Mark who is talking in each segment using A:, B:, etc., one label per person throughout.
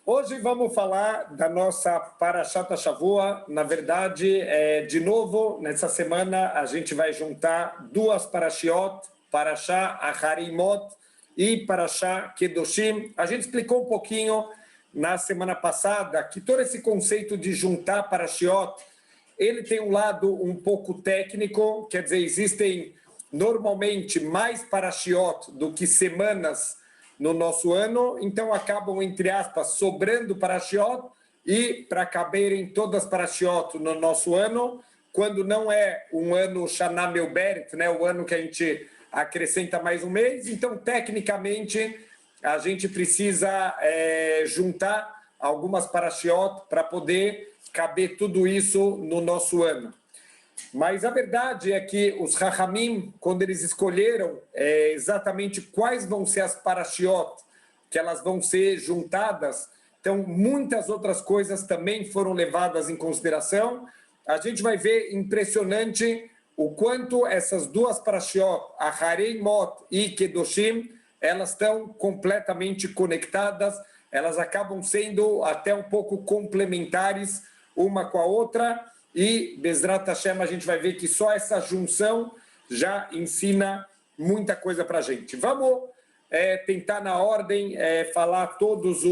A: Hoje vamos falar da nossa Parashat Shavua. Na verdade, de novo, nessa semana a gente vai juntar duas Parashiot, Parashá Aharimot e Parashá Kedoshim. A gente explicou um pouquinho na semana passada que todo esse conceito de juntar Parashiot, ele tem um lado um pouco técnico, quer dizer, existem normalmente mais Parashiot do que semanas no nosso ano, então acabam, entre aspas, sobrando Parashiot, e para caberem todas as Parashiot no nosso ano, quando não é um ano Shana Meuberet, né, o ano que a gente acrescenta mais um mês, então, tecnicamente, a gente precisa juntar algumas Parashiot para poder caber tudo isso no nosso ano. Mas a verdade é que os Rahamim, quando eles escolheram exatamente quais vão ser as Parashiot, que elas vão ser juntadas, então muitas outras coisas também foram levadas em consideração. A gente vai ver impressionante o quanto essas duas Parashiot, Aharimot e Kedoshim, elas estão completamente conectadas, elas acabam sendo até um pouco complementares uma com a outra, e Bezrat Hashem a gente vai ver que só essa junção já ensina muita coisa para a gente. Vamos tentar na ordem falar todos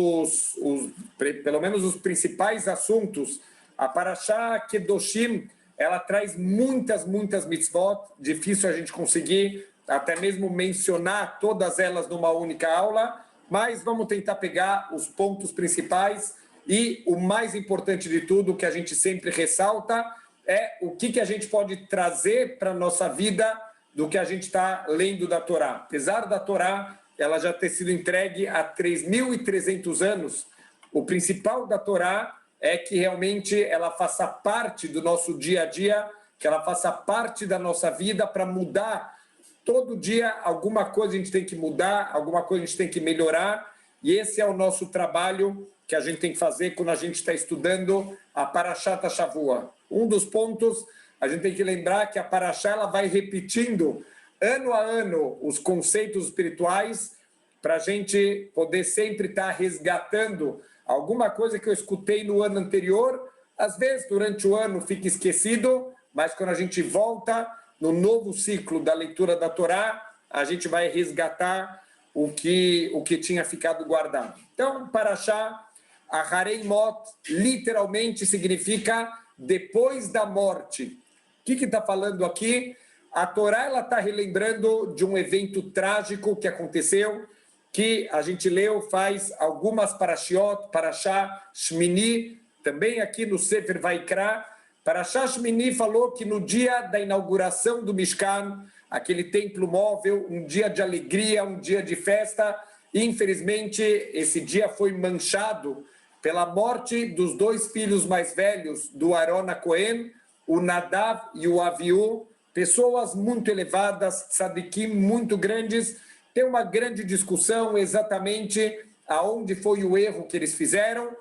A: pelo menos os principais assuntos. A Parashá Kedoshim, ela traz muitas mitzvot, difícil a gente conseguir até mesmo mencionar todas elas numa única aula, mas vamos tentar pegar os pontos principais. E o mais importante de tudo, que a gente sempre ressalta, é o que a gente pode trazer para a nossa vida do que a gente está lendo da Torá. Apesar da Torá ela já ter sido entregue há 3.300 anos, o principal da Torá é que realmente ela faça parte do nosso dia a dia, que ela faça parte da nossa vida para mudar. Todo dia alguma coisa a gente tem que mudar, alguma coisa a gente tem que melhorar, e esse é o nosso trabalho que a gente tem que fazer quando a gente está estudando a Parashat Shavua. Um dos pontos, a gente tem que lembrar que a Parashá ela vai repetindo ano a ano os conceitos espirituais para a gente poder sempre estar resgatando alguma coisa que eu escutei no ano anterior. Às vezes, durante o ano, fica esquecido, mas quando a gente volta no novo ciclo da leitura da Torá, a gente vai resgatar o que tinha ficado guardado. Então, Parashá Aharimot literalmente significa depois da morte. O que está falando aqui? A Torá está relembrando de um evento trágico que aconteceu, que a gente leu faz algumas Parashiot, Parashá Shmini, também aqui no Sefer Vaikra. Parashá Shmini falou que no dia da inauguração do Mishkan, aquele templo móvel, um dia de alegria, um dia de festa, infelizmente esse dia foi manchado pela morte dos dois filhos mais velhos do Aaron Cohen, o Nadav e o Avihu, pessoas muito elevadas, tzadikim muito grandes. Tem uma grande discussão exatamente aonde foi o erro que eles fizeram.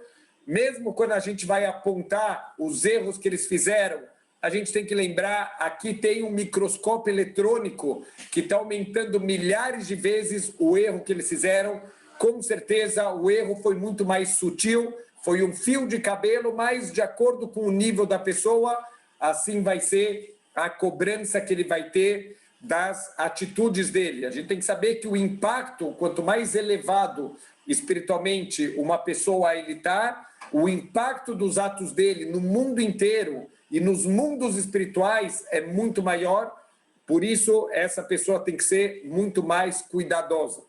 A: Mesmo quando a gente vai apontar os erros que eles fizeram, a gente tem que lembrar, aqui tem um microscópio eletrônico que está aumentando milhares de vezes o erro que eles fizeram. Com certeza, o erro foi muito mais sutil, foi um fio de cabelo, mas de acordo com o nível da pessoa, assim vai ser a cobrança que ele vai ter das atitudes dele. A gente tem que saber que o impacto, quanto mais elevado espiritualmente uma pessoa ele está, o impacto dos atos dele no mundo inteiro e nos mundos espirituais é muito maior, por isso essa pessoa tem que ser muito mais cuidadosa.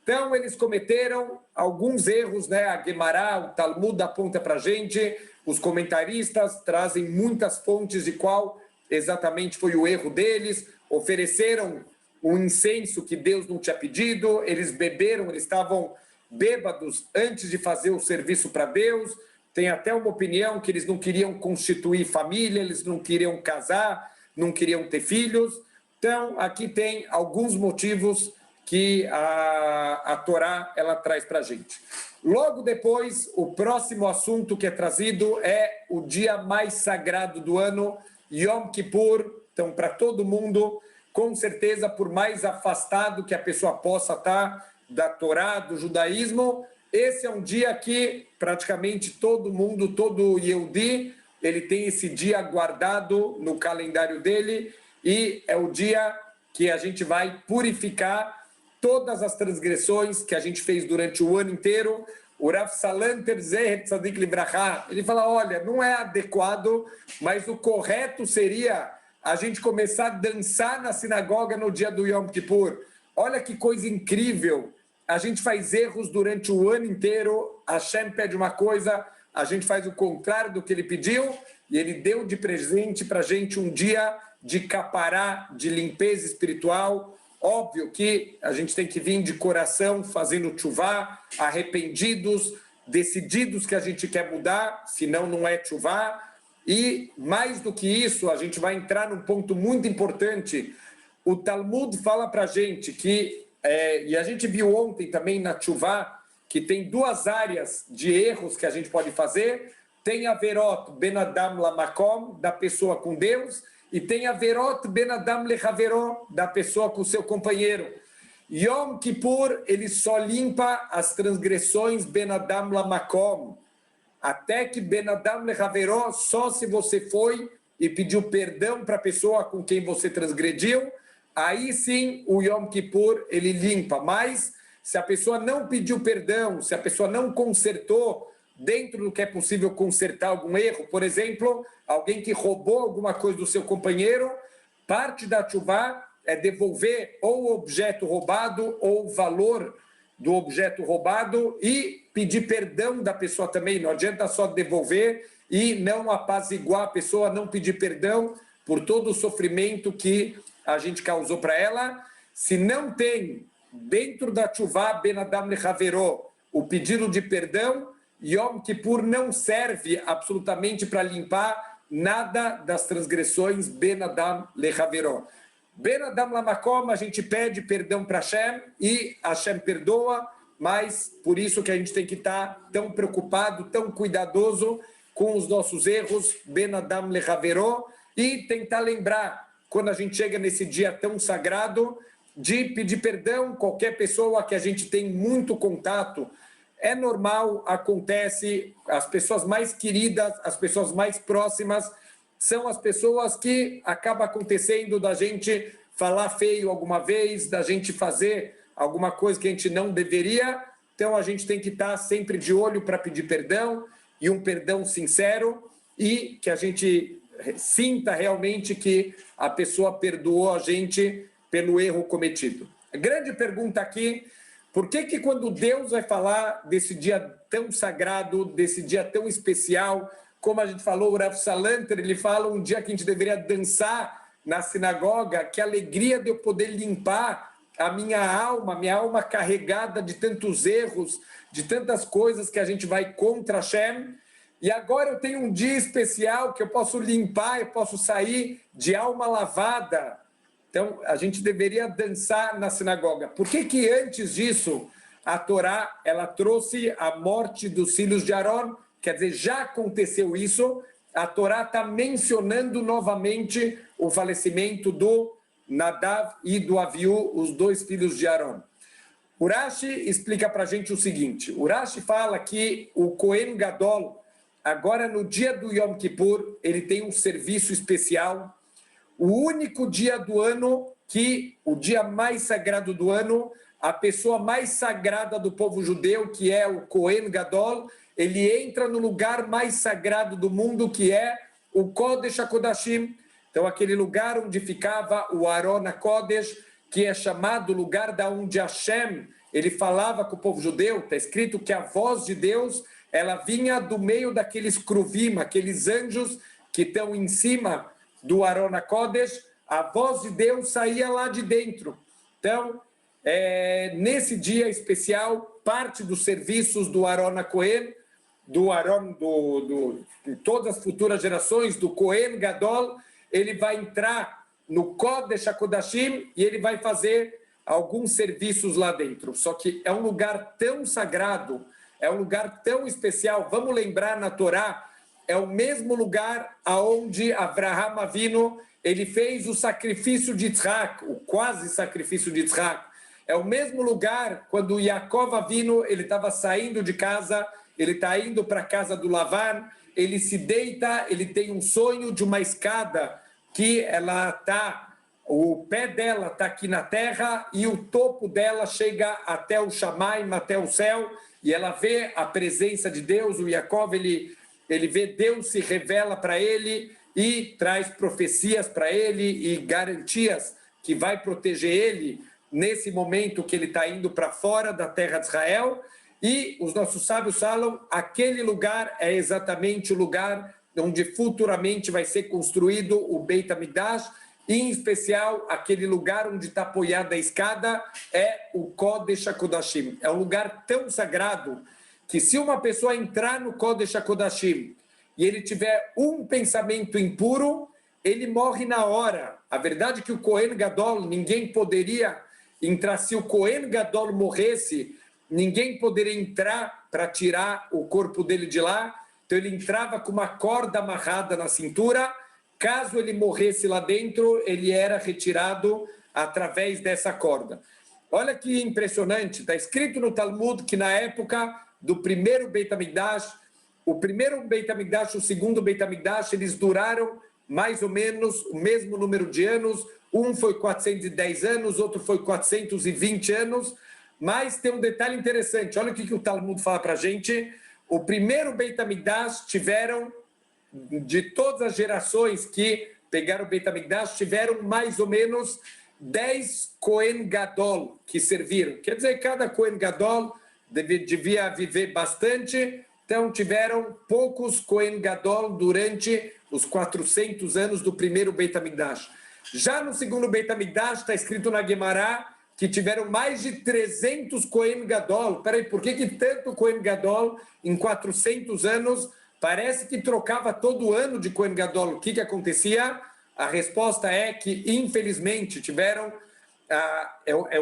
A: Então, eles cometeram alguns erros, né? A Guemará, o Talmud aponta para a gente, os comentaristas trazem muitas fontes de qual exatamente foi o erro deles, ofereceram um incenso que Deus não tinha pedido, eles beberam, eles estavam bêbados antes de fazer o serviço para Deus. Tem até uma opinião que eles não queriam constituir família, eles não queriam casar, não queriam ter filhos. Então, aqui tem alguns motivos que a Torá ela traz para a gente. Logo depois, o próximo assunto que é trazido é o dia mais sagrado do ano, Yom Kippur. Então, para todo mundo, com certeza, por mais afastado que a pessoa possa estar da Torá, do judaísmo, esse é um dia que praticamente todo mundo, todo Yehudi, ele tem esse dia guardado no calendário dele e é o dia que a gente vai purificar todas as transgressões que a gente fez durante o ano inteiro. O Rav Salanter Zeher Tzadik Libraha, ele fala, olha, não é adequado, mas o correto seria a gente começar a dançar na sinagoga no dia do Yom Kippur. Olha que coisa incrível. A gente faz erros durante o ano inteiro, Hashem pede uma coisa, a gente faz o contrário do que ele pediu, e ele deu de presente para a gente um dia de capará, de limpeza espiritual. Óbvio que a gente tem que vir de coração, fazendo tchuvá, arrependidos, decididos que a gente quer mudar, senão não é tchuvá. E, mais do que isso, a gente vai entrar num ponto muito importante. O Talmud fala para a gente que, e a gente viu ontem também na tchuvá, que tem duas áreas de erros que a gente pode fazer. Tem a verot ben adam lamakom, da pessoa com Deus, e tem a verot ben adam lechaveró, da pessoa com seu companheiro. Yom Kippur, ele só limpa as transgressões ben adam lamakom. Até que ben adam lechaveró, só se você foi e pediu perdão para a pessoa com quem você transgrediu, aí sim o Yom Kippur ele limpa. Mas se a pessoa não pediu perdão, se a pessoa não consertou dentro do que é possível consertar algum erro, por exemplo, alguém que roubou alguma coisa do seu companheiro, parte da tchuvá é devolver ou o objeto roubado ou o valor do objeto roubado e pedir perdão da pessoa também. Não adianta só devolver e não apaziguar a pessoa, não pedir perdão por todo o sofrimento que a gente causou para ela. Se não tem dentro da tchuvá ben adam lechaveró o pedido de perdão, Yom Kippur não serve absolutamente para limpar nada das transgressões ben adam lechaveró. Ben adam lamakom, a gente pede perdão para Hashem e Hashem perdoa, mas por isso que a gente tem que estar tão preocupado, tão cuidadoso com os nossos erros, ben adam lechaveró, e tentar lembrar, quando a gente chega nesse dia tão sagrado, de pedir perdão qualquer pessoa que a gente tem muito contato. É normal, acontece, as pessoas mais queridas, as pessoas mais próximas, são as pessoas que acaba acontecendo da gente falar feio alguma vez, da gente fazer alguma coisa que a gente não deveria. Então a gente tem que estar sempre de olho para pedir perdão, e um perdão sincero, e que a gente sinta realmente que a pessoa perdoou a gente pelo erro cometido. A grande pergunta aqui: por que quando Deus vai falar desse dia tão sagrado, desse dia tão especial, como a gente falou, o Rav Salanter, ele fala um dia que a gente deveria dançar na sinagoga, que alegria de eu poder limpar a minha alma carregada de tantos erros, de tantas coisas que a gente vai contra Hashem, e agora eu tenho um dia especial que eu posso limpar, eu posso sair de alma lavada. Então, a gente deveria dançar na sinagoga. Por que antes disso, a Torá ela trouxe a morte dos filhos de Aron? Quer dizer, já aconteceu isso, a Torá está mencionando novamente o falecimento do Nadav e do Aviú, os dois filhos de Aron. O Rashi explica para a gente o seguinte: o Rashi fala que o Kohen Gadol, agora no dia do Yom Kippur, ele tem um serviço especial. O único dia do ano que, o dia mais sagrado do ano, a pessoa mais sagrada do povo judeu, que é o Kohen Gadol, ele entra no lugar mais sagrado do mundo, que é o Kodesh HaKodashim. Então, aquele lugar onde ficava o Aron HaKodesh, que é chamado lugar da onde Hashem, ele falava com o povo judeu. Está escrito que a voz de Deus, ela vinha do meio daqueles kruvim, aqueles anjos que estão em cima do Aron HaKodesh, a voz de Deus saía lá de dentro. Então, nesse dia especial, parte dos serviços do Aron HaKohen, do Aron, de todas as futuras gerações, do Kohen Gadol, ele vai entrar no Kodesh HaKodashim e ele vai fazer alguns serviços lá dentro. Só que é um lugar tão sagrado, é um lugar tão especial. Vamos lembrar, na Torá, é o mesmo lugar aonde Avraham Avinu ele fez o sacrifício de Yitzhak, o quase sacrifício de Yitzhak. É o mesmo lugar quando Yaakov Avinu ele estava saindo de casa, ele está indo para a casa do Lavan, ele se deita, ele tem um sonho de uma escada que ela está, o pé dela está aqui na terra e o topo dela chega até o Shamaim, até o céu, e ela vê a presença de Deus. O Yaakov ele vê Deus se revela para ele e traz profecias para ele e garantias que vai proteger ele nesse momento que ele está indo para fora da terra de Israel. E os nossos sábios falam, aquele lugar é exatamente o lugar onde futuramente vai ser construído o Beit HaMikdash, e em especial aquele lugar onde está apoiada a escada é o Kodesh HaKodashim. É um lugar tão sagrado que se uma pessoa entrar no Kodesh HaKodashim e ele tiver um pensamento impuro, ele morre na hora. A verdade é que o Kohen Gadol, ninguém poderia entrar. Se o Kohen Gadol morresse, ninguém poderia entrar para tirar o corpo dele de lá. Então ele entrava com uma corda amarrada na cintura. Caso ele morresse lá dentro, ele era retirado através dessa corda. Olha que impressionante, está escrito no Talmud que na época do primeiro Beit HaMikdash, o primeiro Beit HaMikdash, o segundo Beit HaMikdash, eles duraram mais ou menos o mesmo número de anos. Um foi 410 anos, outro foi 420 anos. Mas tem um detalhe interessante, olha o que o Talmud fala para a gente. O primeiro Beit HaMikdash tiveram, de todas as gerações que pegaram o Beit HaMikdash, tiveram mais ou menos 10 Kohen Gadol que serviram. Quer dizer, cada Kohen Gadol devia viver bastante, então tiveram poucos Kohen Gadol durante os 400 anos do primeiro Beit HaMikdash. Já no segundo Beit HaMikdash está escrito na Guemará que tiveram mais de 300 Kohen Gadol. Peraí, por que tanto Kohen Gadol em 400 anos? Parece que trocava todo ano de Kohen Gadol. O que acontecia? A resposta é que, infelizmente, tiveram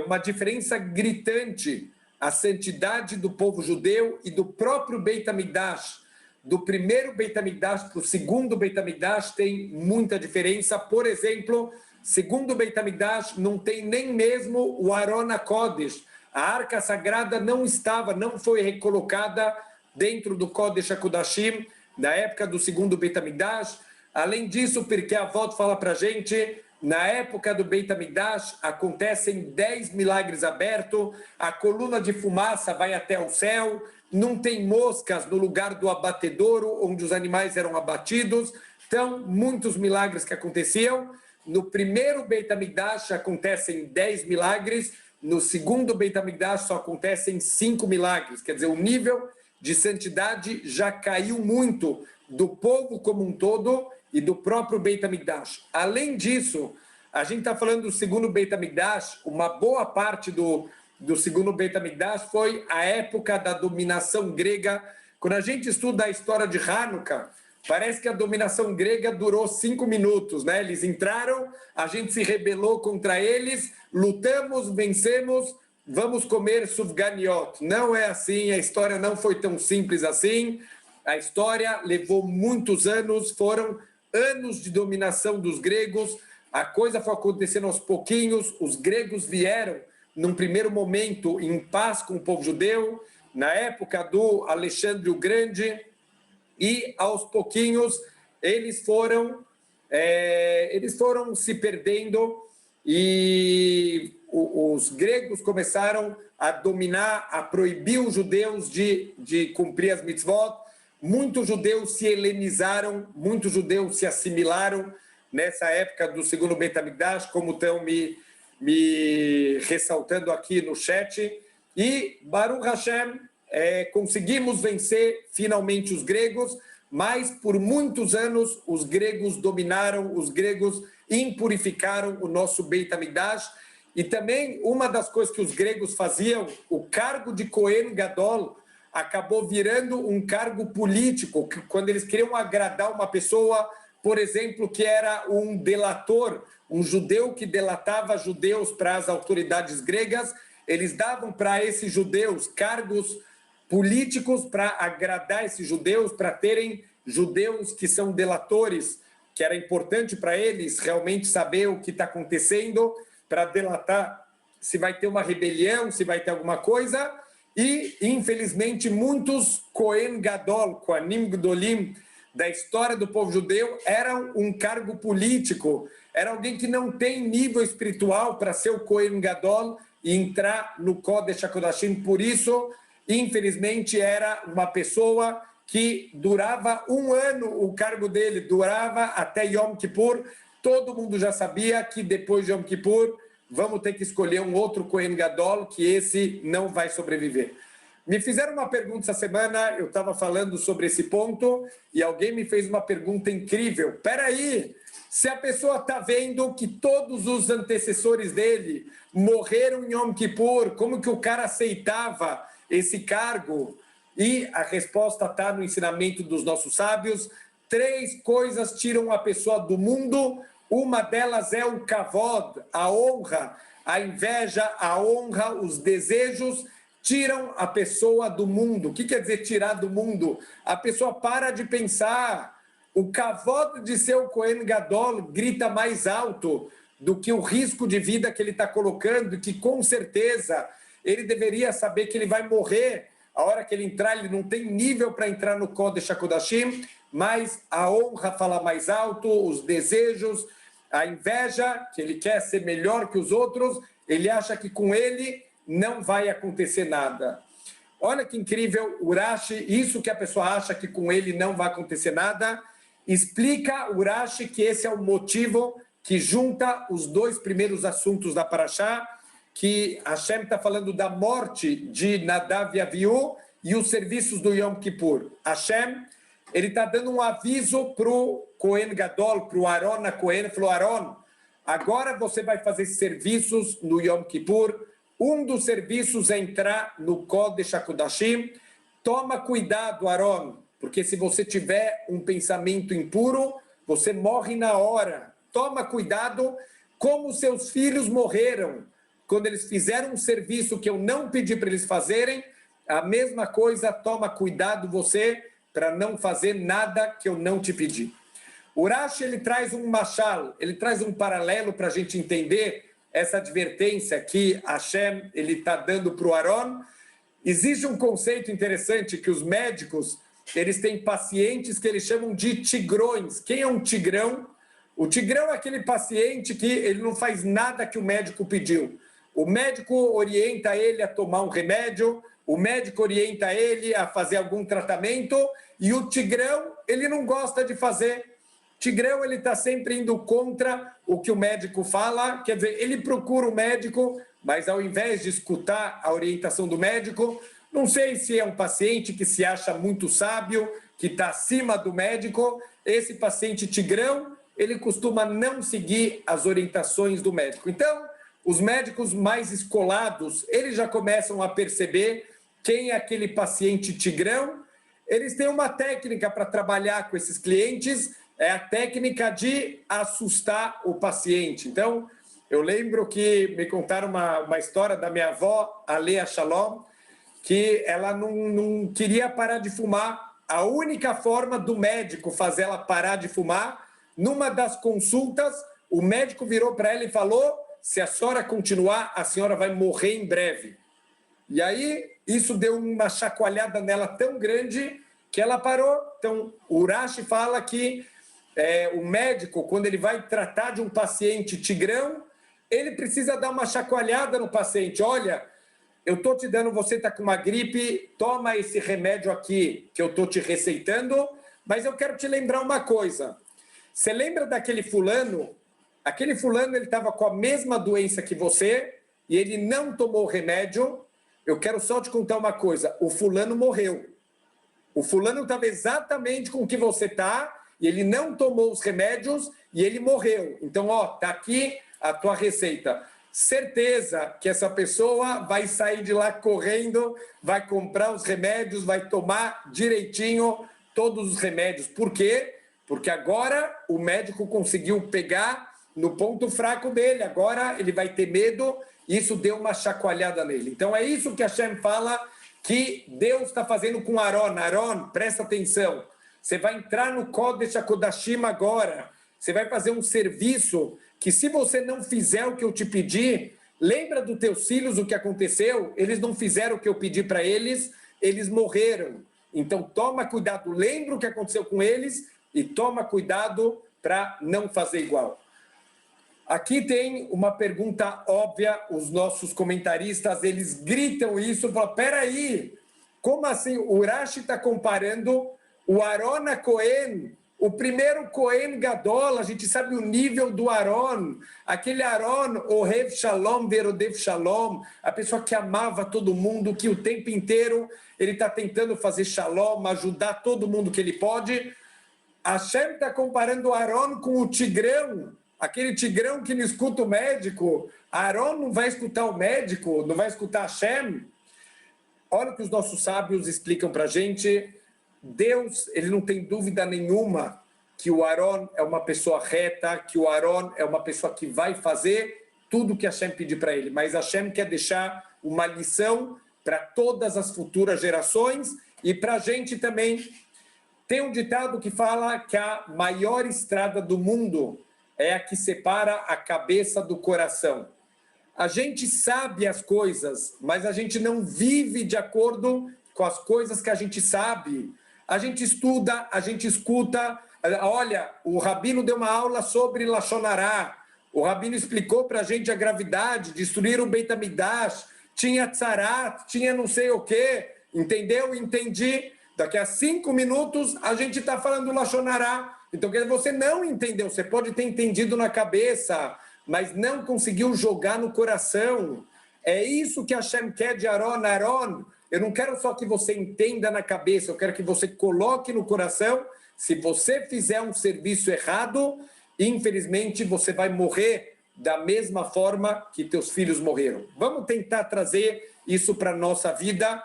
A: uma diferença gritante. A santidade do povo judeu e do próprio Beit HaMikdash. Do primeiro Beit HaMikdash para o segundo Beit HaMikdash tem muita diferença. Por exemplo, segundo o Beit HaMikdash não tem nem mesmo o Aron HaKodesh. A Arca Sagrada não foi recolocada dentro do Kodesh HaKodashim na época do segundo Beit HaMikdash. Além disso, porque a Avot fala para a gente, na época do Beit HaMikdash acontecem 10 milagres abertos, a coluna de fumaça vai até o céu, não tem moscas no lugar do abatedouro, onde os animais eram abatidos. Então, muitos milagres que aconteciam. No primeiro Beit HaMikdash acontecem 10 milagres, no segundo Beit HaMikdash só acontecem 5 milagres. Quer dizer, o nível de santidade já caiu muito do povo como um todo e do próprio Beit HaMikdash. Além disso, a gente está falando do segundo Beit HaMikdash, uma boa parte do segundo Beit HaMikdash foi a época da dominação grega. Quando a gente estuda a história de Hanukkah, parece que a dominação grega durou 5 minutos, né? Eles entraram, a gente se rebelou contra eles, lutamos, vencemos, vamos comer sufganiot. Não é assim, a história não foi tão simples assim. A história levou muitos anos, foram anos de dominação dos gregos. A coisa foi acontecendo aos pouquinhos, os gregos vieram, num primeiro momento, em paz com o povo judeu, na época do Alexandre o Grande, e aos pouquinhos eles foram se perdendo e os gregos começaram a dominar, a proibir os judeus de cumprir as mitzvot. Muitos judeus se helenizaram, muitos judeus se assimilaram nessa época do segundo Beit HaMikdash, como estão me ressaltando aqui no chat. E Baruch Hashem, conseguimos vencer finalmente os gregos, mas por muitos anos os gregos dominaram, os gregos impurificaram o nosso Beit HaMikdash. E também uma das coisas que os gregos faziam, o cargo de Kohen Gadol acabou virando um cargo político, quando eles queriam agradar uma pessoa, por exemplo, que era um delator, um judeu que delatava judeus para as autoridades gregas, eles davam para esses judeus cargos políticos para agradar esses judeus, para terem judeus que são delatores, que era importante para eles realmente saber o que está acontecendo, para delatar se vai ter uma rebelião, se vai ter alguma coisa. E, infelizmente, muitos Kohen Gadol, Kohanim Gdolim, da história do povo judeu, eram um cargo político, era alguém que não tem nível espiritual para ser o Kohen Gadol e entrar no Kodesh HaKodashim. Por isso, infelizmente, era uma pessoa que durava um ano, o cargo dele durava até Yom Kippur. Todo mundo já sabia que depois de Yom Kippur vamos ter que escolher um outro Kohen Gadol, que esse não vai sobreviver. Me fizeram uma pergunta essa semana, eu estava falando sobre esse ponto, e alguém me fez uma pergunta incrível. Espera aí, se a pessoa está vendo que todos os antecessores dele morreram em Yom Kippur, como que o cara aceitava esse cargo? E a resposta está no ensinamento dos nossos sábios. 3 coisas tiram a pessoa do mundo. Uma delas é o kavod, a honra, a inveja, a honra, os desejos tiram a pessoa do mundo. O que quer dizer tirar do mundo? A pessoa para de pensar. O kavod de ser o Kohen Gadol grita mais alto do que o risco de vida que ele está colocando, que com certeza ele deveria saber que ele vai morrer. A hora que ele entrar, ele não tem nível para entrar no Kodesh HaKodashim, mas a honra fala mais alto, os desejos, a inveja, que ele quer ser melhor que os outros, ele acha que com ele não vai acontecer nada. Olha que incrível, Urashi, isso que a pessoa acha que com ele não vai acontecer nada, explica Urashi que esse é o motivo que junta os 2 primeiros assuntos da Parashá, que Hashem está falando da morte de Nadav e Avihu e os serviços do Yom Kippur. Hashem, ele está dando um aviso para o Kohen Gadol, para o Aaron, a Kohen, falou, Aaron, agora você vai fazer serviços no Yom Kippur. Um dos serviços é entrar no Kodesh HaKodashim. Toma cuidado, Aaron, porque se você tiver um pensamento impuro, você morre na hora. Toma cuidado, como seus filhos morreram quando eles fizeram um serviço que eu não pedi para eles fazerem. A mesma coisa, toma cuidado você para não fazer nada que eu não te pedi. O Urashi, ele traz um mashal, ele traz um paralelo para a gente entender essa advertência que Hashem está dando para o Aaron. Existe um conceito interessante que os médicos, eles têm pacientes que eles chamam de tigrões. Quem é um tigrão? O tigrão é aquele paciente que ele não faz nada que o médico pediu. O médico orienta ele a tomar um remédio, o médico orienta ele a fazer algum tratamento, e o tigrão, ele não gosta de fazer. Tigrão, ele está sempre indo contra o que o médico fala, quer dizer, ele procura o médico, mas ao invés de escutar a orientação do médico, não sei se é um paciente que se acha muito sábio, que está acima do médico, esse paciente tigrão, ele costuma não seguir as orientações do médico. Então, os médicos mais escolados, eles já começam a perceber quem é aquele paciente tigrão. Eles têm uma técnica para trabalhar com esses clientes, é a técnica de assustar o paciente. Então, eu lembro que me contaram uma história da minha avó, a Lea Shalom, que ela não queria parar de fumar. A única forma do médico fazer ela parar de fumar, numa das consultas, o médico virou para ela e falou, se a senhora continuar, a senhora vai morrer em breve. E aí, isso deu uma chacoalhada nela tão grande que ela parou. Então, o Urashi fala que o médico, quando ele vai tratar de um paciente tigrão, ele precisa dar uma chacoalhada no paciente. Olha, eu estou te dando, você está com uma gripe, toma esse remédio aqui que eu estou te receitando, mas eu quero te lembrar uma coisa. Você lembra daquele fulano? Aquele fulano, ele estava com a mesma doença que você e ele não tomou o remédio. Eu quero só te contar uma coisa. O fulano morreu. O fulano estava exatamente com o que você está e ele não tomou os remédios e ele morreu. Então, ó, tá aqui a tua receita. Certeza que essa pessoa vai sair de lá correndo, vai comprar os remédios, vai tomar direitinho todos os remédios. Por quê? Porque agora o médico conseguiu pegar no ponto fraco dele. Agora ele vai ter medo. Isso deu uma chacoalhada nele. Então é isso que Hashem fala que Deus está fazendo com Aaron. Aaron, presta atenção. Você vai entrar no Kodesh HaKodashim agora. Você vai fazer um serviço que se você não fizer o que eu te pedi, lembra dos teus filhos o que aconteceu? Eles não fizeram o que eu pedi para eles, eles morreram. Então, toma cuidado, lembra o que aconteceu com eles e toma cuidado para não fazer igual. Aqui tem uma pergunta óbvia, os nossos comentaristas, eles gritam isso, falam, peraí, como assim? O Urashi está comparando o Aaron a Cohen, o primeiro Cohen Gadol, a gente sabe o nível do Aaron, aquele Aaron, o Rev Shalom, Verodev Shalom, a pessoa que amava todo mundo, que o tempo inteiro ele está tentando fazer Shalom, ajudar todo mundo que ele pode. Hashem está comparando o Aaron com o Tigrão, aquele Tigrão que não escuta o médico. Aaron não vai escutar o médico, não vai escutar Hashem. Olha o que os nossos sábios explicam para a gente. Deus, ele não tem dúvida nenhuma que o Aaron é uma pessoa reta, que o Aaron é uma pessoa que vai fazer tudo que Hashem pedir para ele. Mas Hashem quer deixar uma lição para todas as futuras gerações e para a gente também. Tem um ditado que fala que a maior estrada do mundo é a que separa a cabeça do coração. A gente sabe as coisas, mas a gente não vive de acordo com as coisas que a gente sabe. A gente estuda, a gente escuta. Olha, o Rabino deu uma aula sobre Lashon Hará. O Rabino explicou para a gente a gravidade, destruir o Beit HaMikdash, tinha tzarat, tinha não sei o quê. Entendeu? Entendi. Daqui a 5 minutos a gente está falando Lashon Hará. Então, você não entendeu. Você pode ter entendido na cabeça, mas não conseguiu jogar no coração. É isso que Hashem quer de Aaron. Aaron, eu não quero só que você entenda na cabeça, eu quero que você coloque no coração. Se você fizer um serviço errado, infelizmente você vai morrer da mesma forma que teus filhos morreram. Vamos tentar trazer isso para a nossa vida.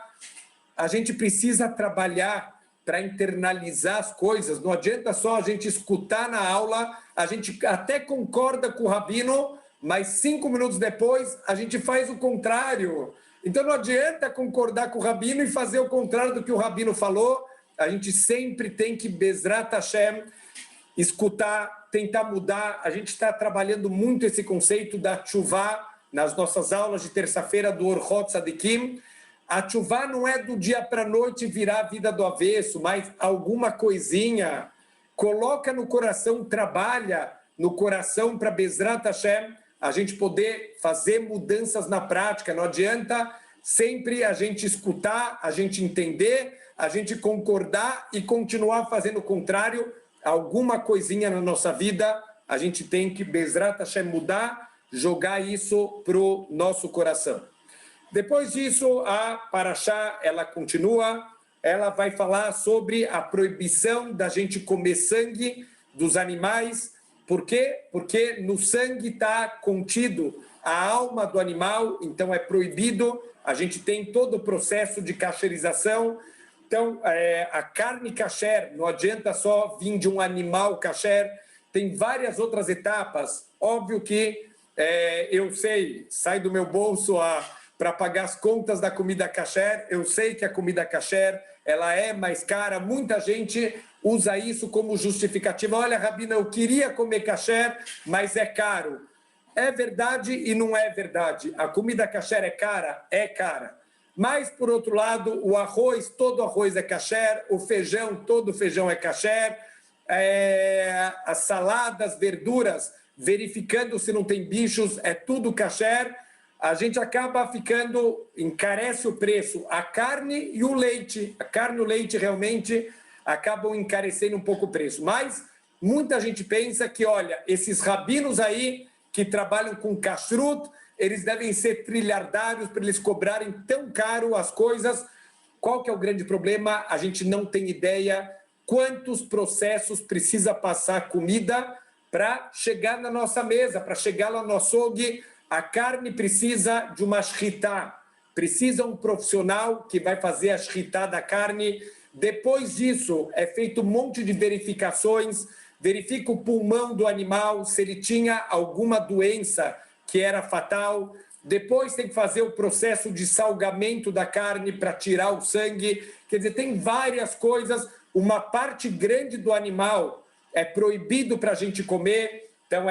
A: A gente precisa trabalhar para internalizar as coisas. Não adianta só a gente escutar na aula, a gente até concorda com o Rabino, mas 5 minutos depois a gente faz o contrário. Então não adianta concordar com o Rabino e fazer o contrário do que o Rabino falou. A gente sempre tem que, Bezrat Hashem, escutar, tentar mudar. A gente está trabalhando muito esse conceito da Tchuvá nas nossas aulas de terça-feira do Orchot Tzadikim. A Tchuvá não é do dia para a noite virar a vida do avesso, mas alguma coisinha. Coloca no coração, trabalha no coração para Bezrat Hashem, a gente poder fazer mudanças na prática. Não adianta sempre a gente escutar, a gente entender, a gente concordar e continuar fazendo o contrário. Alguma coisinha na nossa vida, a gente tem que, Bezrat Hashem, mudar, jogar isso para o nosso coração. Depois disso, a Parashá, ela continua, ela vai falar sobre a proibição da gente comer sangue dos animais. Por quê? Porque no sangue está contido a alma do animal, então é proibido. A gente tem todo o processo de cacherização. Então, a carne kasher, não adianta só vir de um animal kasher, tem várias outras etapas. Óbvio que eu sei, sai do meu bolso para pagar as contas da comida kasher, eu sei que a comida kasher ela é mais cara, muita gente usa isso como justificativa. Olha, Rabino, eu queria comer kasher, mas é caro. É verdade e não é verdade. A comida kasher é cara? É cara. Mas, por outro lado, o arroz, todo arroz é kasher, o feijão, todo feijão é kasher, as saladas, verduras, verificando se não tem bichos, é tudo kasher. A gente acaba ficando, encarece o preço, a carne e o leite. A carne e o leite realmente acabam encarecendo um pouco o preço. Mas muita gente pensa que, olha, esses rabinos aí que trabalham com kashrut, eles devem ser trilhardários para eles cobrarem tão caro as coisas. Qual que é o grande problema? A gente não tem ideia quantos processos precisa passar a comida para chegar na nossa mesa, para chegar lá no açougue. A carne precisa de uma shritá, precisa um profissional que vai fazer a shritá da carne. Depois disso, é feito um monte de verificações, verifica o pulmão do animal, se ele tinha alguma doença que era fatal. Depois tem que fazer o processo de salgamento da carne para tirar o sangue. Quer dizer, tem várias coisas. Uma parte grande do animal é proibido para a gente comer. Então,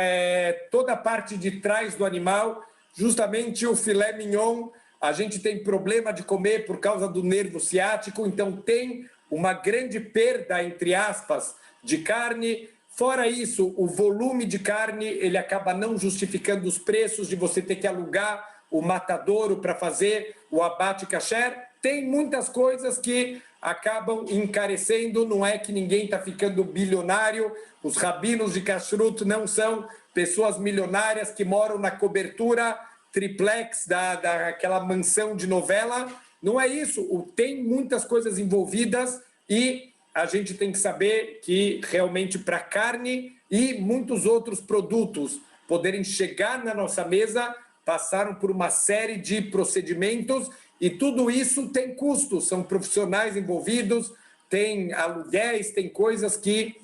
A: toda a parte de trás do animal, justamente o filé mignon, a gente tem problema de comer por causa do nervo ciático, então tem uma grande perda, entre aspas, de carne. Fora isso, o volume de carne, ele acaba não justificando os preços de você ter que alugar o matadouro para fazer o abate kasher. Tem muitas coisas que acabam encarecendo, não é que ninguém está ficando bilionário, os rabinos de kashrut não são pessoas milionárias que moram na cobertura triplex daquela mansão de novela, não é isso, tem muitas coisas envolvidas e a gente tem que saber que realmente para carne e muitos outros produtos poderem chegar na nossa mesa, passaram por uma série de procedimentos e tudo isso tem custos, são profissionais envolvidos, tem aluguéis, tem coisas que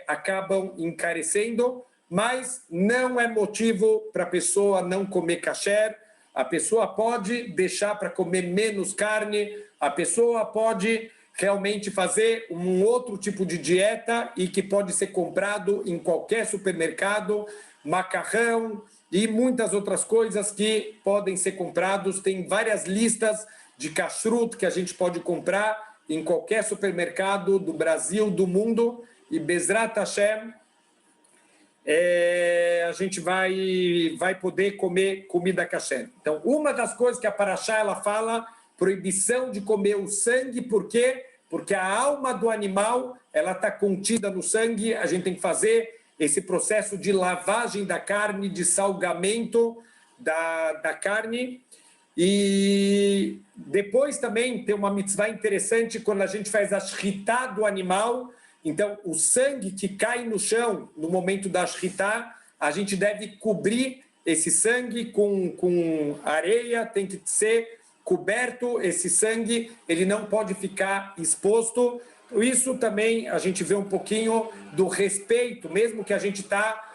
A: acabam encarecendo, mas não é motivo para a pessoa não comer kasher. A pessoa pode deixar para comer menos carne, a pessoa pode realmente fazer um outro tipo de dieta e que pode ser comprado em qualquer supermercado, macarrão e muitas outras coisas que podem ser comprados. Tem várias listas de kashrut que a gente pode comprar em qualquer supermercado do Brasil, do mundo, e Bezrat Hashem, a gente vai poder comer comida kasher. Então, uma das coisas que a Parashá ela fala, proibição de comer o sangue, por quê? Porque a alma do animal ela está contida no sangue, a gente tem que fazer esse processo de lavagem da carne, de salgamento da carne. E depois também tem uma mitzvah interessante quando a gente faz a shrita do animal. Então, o sangue que cai no chão no momento da shrita, a gente deve cobrir esse sangue com areia, tem que ser coberto esse sangue, ele não pode ficar exposto. Isso também a gente vê um pouquinho do respeito, mesmo que a gente está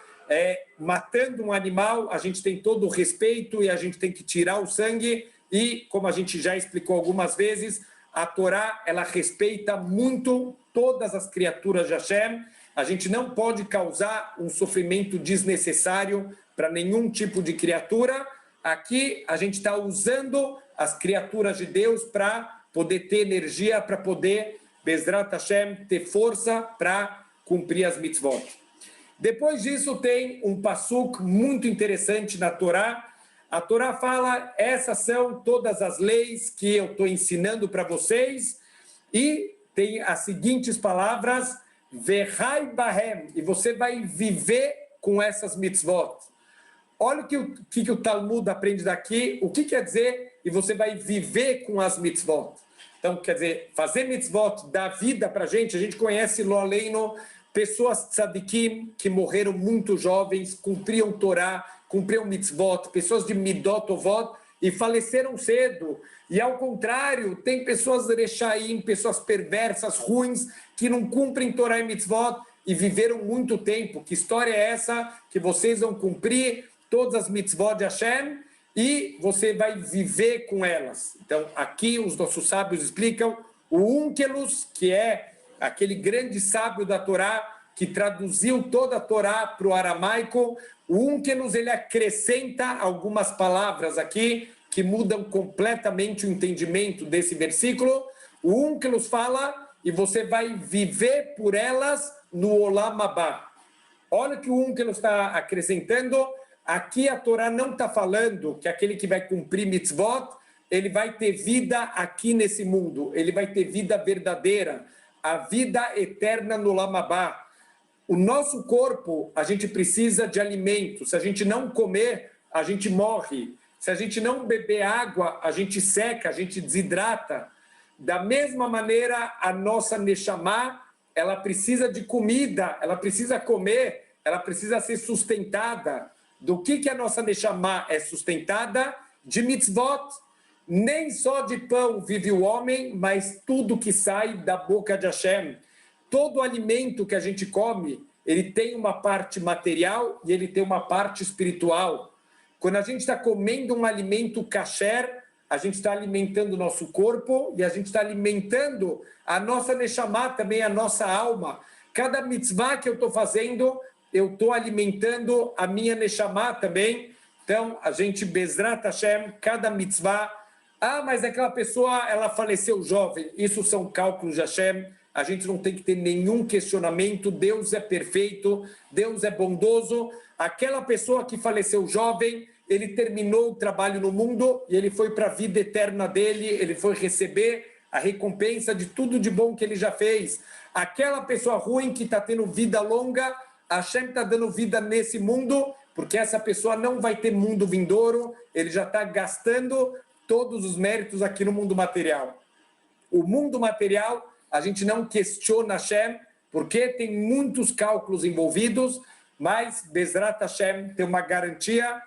A: matando um animal, a gente tem todo o respeito e a gente tem que tirar o sangue. E, como a gente já explicou algumas vezes, a Torá, ela respeita muito todas as criaturas de Hashem. A gente não pode causar um sofrimento desnecessário para nenhum tipo de criatura. Aqui, a gente está usando as criaturas de Deus para poder ter energia, para poder, Bezrat Hashem, ter força para cumprir as mitzvot. Depois disso, tem um passuk muito interessante na Torá. A Torá fala, essas são todas as leis que eu estou ensinando para vocês, e tem as seguintes palavras, Vehai Bahem, e você vai viver com essas mitzvot. Olha o que o Talmud aprende daqui, o que quer dizer, e você vai viver com as mitzvot. Então, quer dizer, fazer mitzvot dá vida para a gente conhece Lo Aleino, pessoas tzadikim que morreram muito jovens, cumpriam Torá, cumpriam mitzvot, pessoas de midot ovot e faleceram cedo. E ao contrário, tem pessoas rechaim, pessoas perversas, ruins, que não cumprem Torá e mitzvot e viveram muito tempo. Que história é essa? Que vocês vão cumprir todas as mitzvot de Hashem e você vai viver com elas. Então, aqui os nossos sábios explicam o Onkelos, que é aquele grande sábio da Torá, que traduziu toda a Torá para o aramaico. O Onkelos, ele acrescenta algumas palavras aqui que mudam completamente o entendimento desse versículo. O Onkelos fala, e você vai viver por elas no Olam Abá. Olha o que o Onkelos está acrescentando. Aqui a Torá não está falando que aquele que vai cumprir mitzvot, ele vai ter vida aqui nesse mundo, ele vai ter vida verdadeira, a vida eterna no Olam Abá. O nosso corpo, a gente precisa de alimento. Se a gente não comer, a gente morre. Se a gente não beber água, a gente seca, a gente desidrata. Da mesma maneira, a nossa Neshama, ela precisa de comida, ela precisa comer, ela precisa ser sustentada. Do que a nossa Neshama é sustentada? De mitzvot. Nem só de pão vive o homem, mas tudo que sai da boca de Hashem. Todo alimento que a gente come, ele tem uma parte material e ele tem uma parte espiritual. Quando a gente está comendo um alimento kasher, a gente está alimentando o nosso corpo e a gente está alimentando a nossa Neshama, também a nossa alma. Cada mitzvah que eu estou fazendo, eu estou alimentando a minha Neshama também. Então, a gente, Bezrat Hashem, cada mitzvah, mas aquela pessoa, ela faleceu jovem. Isso são cálculos de Hashem. A gente não tem que ter nenhum questionamento. Deus é perfeito, Deus é bondoso. Aquela pessoa que faleceu jovem, ele terminou o trabalho no mundo e ele foi para a vida eterna dele, ele foi receber a recompensa de tudo de bom que ele já fez. Aquela pessoa ruim que está tendo vida longa, Hashem está dando vida nesse mundo, porque essa pessoa não vai ter mundo vindouro, ele já está gastando todos os méritos aqui no mundo material. O mundo material, a gente não questiona Hashem, porque tem muitos cálculos envolvidos, mas Bezrat Hashem tem uma garantia,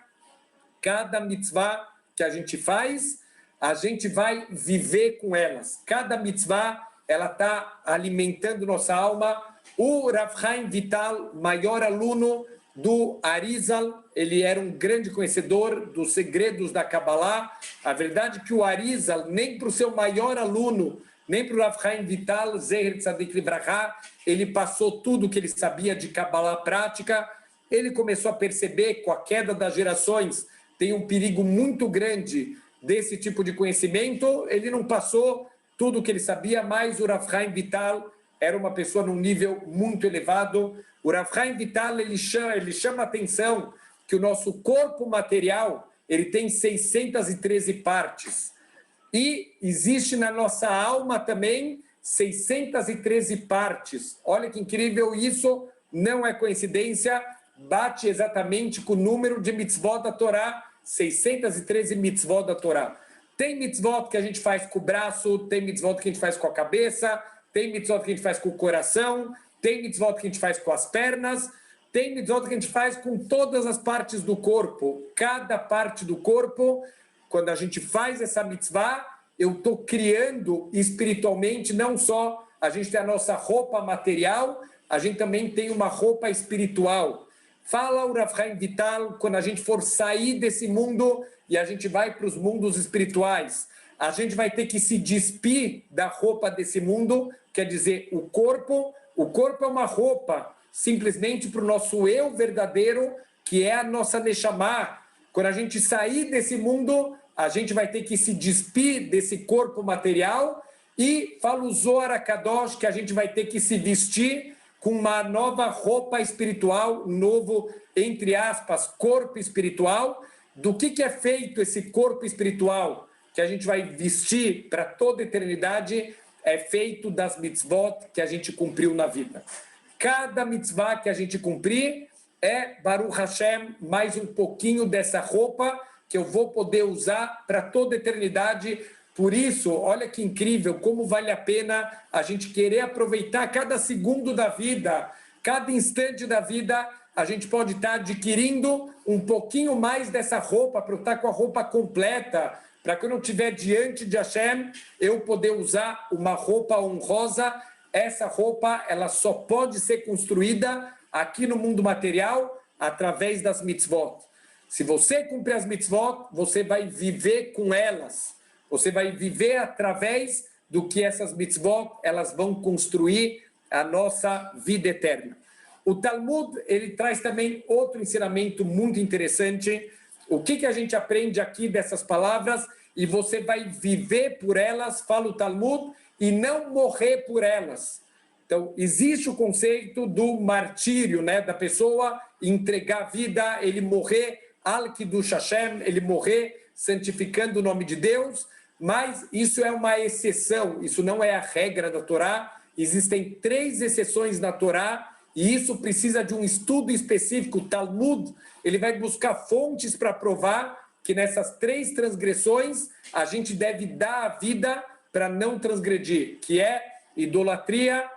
A: cada mitzvah que a gente faz, a gente vai viver com elas. Cada mitzvah, ela está alimentando nossa alma. O Rav Chaim Vital, maior aluno do Arizal, ele era um grande conhecedor dos segredos da Kabbalah. A verdade é que o Arizal, nem para o seu maior aluno, nem para o Rav Chaim Vital, Zeher Tzadik Livrachá, ele passou tudo que ele sabia de Kabbalah prática. Ele começou a perceber, com a queda das gerações, tem um perigo muito grande desse tipo de conhecimento. Ele não passou tudo o que ele sabia, mas o Rav Chaim Vital era uma pessoa num nível muito elevado. O Rav Chaim Vital, ele chama a atenção que o nosso corpo material, ele tem 613 partes. E existe na nossa alma também 613 partes. Olha que incrível, isso não é coincidência, bate exatamente com o número de mitzvot da Torá, 613 mitzvot da Torá. Tem mitzvot que a gente faz com o braço, tem mitzvot que a gente faz com a cabeça, tem mitzvot que a gente faz com o coração, tem mitzvot que a gente faz com as pernas, tem mitzvot que a gente faz com todas as partes do corpo. Cada parte do corpo, quando a gente faz essa mitzvah, eu estou criando espiritualmente, não só a gente tem a nossa roupa material, a gente também tem uma roupa espiritual. Fala o Rav Chaim Vital, quando a gente for sair desse mundo e a gente vai para os mundos espirituais, a gente vai ter que se despir da roupa desse mundo, quer dizer, o corpo é uma roupa, simplesmente para o nosso eu verdadeiro, que é a nossa Neshama. Quando a gente sair desse mundo, a gente vai ter que se despir desse corpo material e fala o Zohar HaKadosh que a gente vai ter que se vestir com uma nova roupa espiritual, um novo, entre aspas, corpo espiritual. Do que é feito esse corpo espiritual que a gente vai vestir para toda a eternidade? É feito das mitzvot que a gente cumpriu na vida. Cada mitzvah que a gente cumprir é, Baruch Hashem, mais um pouquinho dessa roupa que eu vou poder usar para toda a eternidade. Por isso, olha que incrível, como vale a pena a gente querer aproveitar cada segundo da vida, cada instante da vida, a gente pode estar adquirindo um pouquinho mais dessa roupa, para eu estar com a roupa completa, para que eu não estiver diante de Hashem, eu poder usar uma roupa honrosa. Essa roupa, ela só pode ser construída aqui no mundo material através das mitzvot. Se você cumprir as mitzvot, você vai viver com elas. Você vai viver através do que essas mitzvot elas vão construir a nossa vida eterna. O Talmud, ele traz também outro ensinamento muito interessante. O que a gente aprende aqui dessas palavras? E você vai viver por elas, fala o Talmud, e não morrer por elas. Então, existe o conceito do martírio, né? Da pessoa entregar a vida, ele morrer al-Kiddush Hashem, ele morrer santificando o nome de Deus. Mas isso é uma exceção, isso não é a regra da Torá. Existem 3 exceções na Torá e isso precisa de um estudo específico. O Talmud, ele vai buscar fontes para provar que nessas 3 transgressões a gente deve dar a vida para não transgredir, que é idolatria,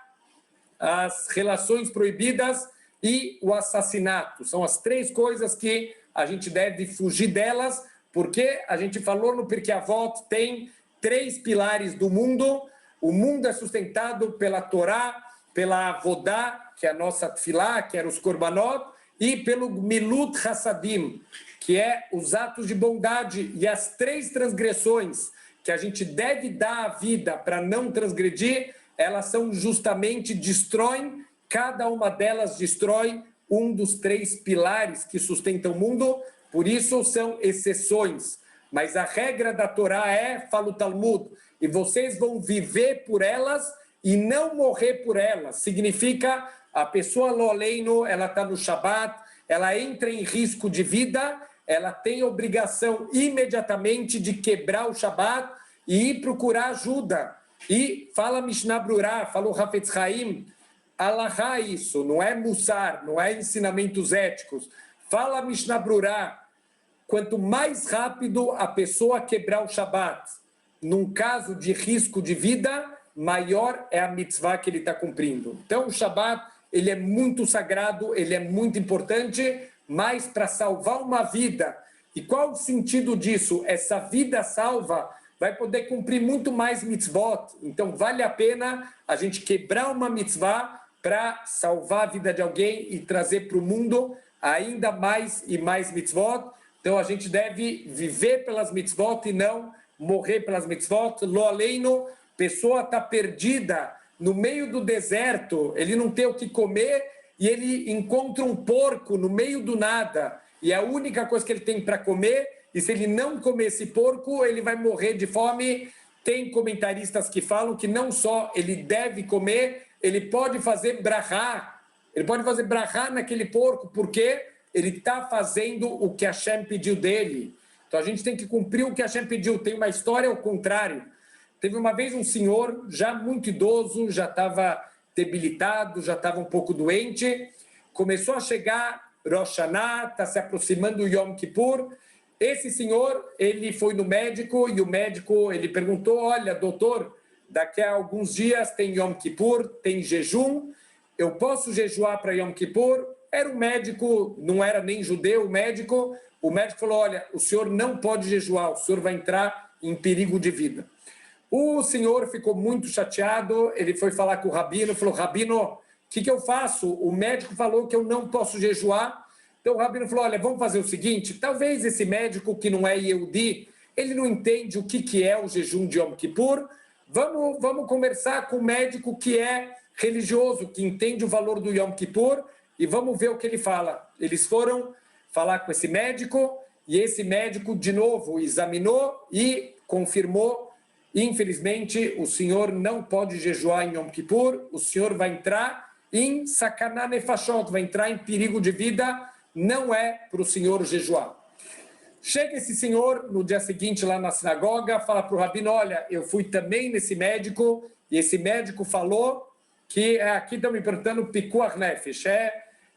A: as relações proibidas e o assassinato. São as 3 coisas que a gente deve fugir delas, porque a gente falou no Pirkei Avot, tem 3 pilares do mundo. O mundo é sustentado pela Torá, pela Avodá, que é a nossa Tfilá, que era os Korbanot, e pelo Milut Hassadim, que é os atos de bondade. E as 3 transgressões que a gente deve dar a vida para não transgredir, elas são justamente, destroem, cada uma delas destrói um dos 3 pilares que sustentam o mundo. Por isso são exceções. Mas a regra da Torá fala o Talmud, e vocês vão viver por elas e não morrer por elas. Significa, a pessoa lo aleino, ela está no Shabat, ela entra em risco de vida, ela tem obrigação imediatamente de quebrar o Shabat e ir procurar ajuda. E fala Mishnah Brurá, fala o Hafetz Haim, Alahá isso, não é Mussar, não é ensinamentos éticos. Fala Mishnah Brurá, quanto mais rápido a pessoa quebrar o Shabat, num caso de risco de vida, maior é a mitzvah que ele está cumprindo. Então o Shabat, ele é muito sagrado, ele é muito importante, mas para salvar uma vida. E qual o sentido disso? Essa vida salva vai poder cumprir muito mais mitzvot. Então vale a pena a gente quebrar uma mitzvah para salvar a vida de alguém e trazer para o mundo ainda mais e mais mitzvot. Então a gente deve viver pelas mitzvot e não morrer pelas mitzvot. Lo aleino, pessoa está perdida no meio do deserto, ele não tem o que comer e ele encontra um porco no meio do nada. E é a única coisa que ele tem para comer, e se ele não comer esse porco, ele vai morrer de fome. Tem comentaristas que falam que não só ele deve comer, ele pode fazer brachá. Ele pode fazer brachá naquele porco, porque ele está fazendo o que Hashem pediu dele. Então a gente tem que cumprir o que Hashem pediu. Tem uma história ao contrário. Teve uma vez um senhor, já muito idoso, já estava debilitado, já estava um pouco doente. Começou a chegar Rosh Hashanah, está se aproximando o Yom Kippur. Esse senhor, ele foi no médico e o médico, ele perguntou, olha, doutor, daqui a alguns dias tem Yom Kippur, tem jejum, eu posso jejuar para Yom Kippur? Era um médico, não era nem judeu, o médico falou, olha, o senhor não pode jejuar, o senhor vai entrar em perigo de vida. O senhor ficou muito chateado, ele foi falar com o rabino, falou, rabino, o que eu faço? O médico falou que eu não posso jejuar. Então o rabino falou, olha, vamos fazer o seguinte, talvez esse médico que não é Yehudi, ele não entende o que é o jejum de Yom Kippur, vamos conversar com o médico que é religioso, que entende o valor do Yom Kippur, e vamos ver o que ele fala. Eles foram falar com esse médico, e esse médico, de novo, examinou e confirmou, infelizmente, o senhor não pode jejuar em Yom Kippur, o senhor vai entrar em Sakaná Nefashot, vai entrar em perigo de vida, não é para o senhor jejuar. Chega esse senhor no dia seguinte lá na sinagoga, fala para o rabino, olha, eu fui também nesse médico, e esse médico falou que aqui estão me perguntando pikuach nefesh,